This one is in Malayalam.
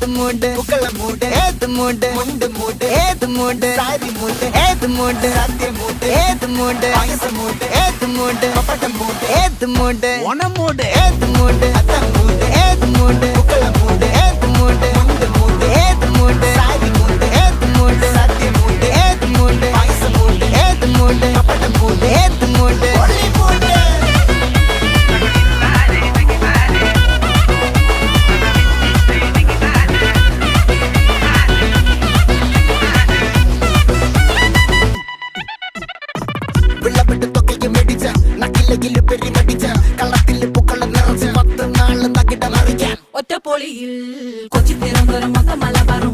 ഏത് മൂട് പുക്കള മൂട് ഏത് മൂട് മുണ്ട് മൂട് ഏത് മൂട് സാരി മൂട് ഏത് മൂട് സത്യ മൂട് ഏത് മൂട് പായസ മൂട് ഏത് മൂട് പപ്പടം മൂട് ഏത് മൂട് ഓണം മൂട് ഏത് മൂട് അത്തം മൂട് ഏത് മൂട് പുക്കള മൂട് ഏത് മൂട് മുണ്ട് മൂട് ഏത് മൂട് സാരി മൂട് ഏത് മൂട് സത്യ മൂട് ഏത് മൂട് പായസ മൂട് ഏത് മൂട് പപ്പടം മൂട് ഏത് മൂട് ഒളി മൂട് വിളവെട്ട് തൊക്കയും വെടിച്ച നക്കിലകില് പെരുമടിച്ച കള്ളത്തില് പൂക്കള നിറച്ച് 10 നാള് നകിട മറിക്കാൻ ഒറ്റപ്പൊളിയിൽ കൊച്ചി തിരുവനന്തപുരം മൊത്തം മലബാറും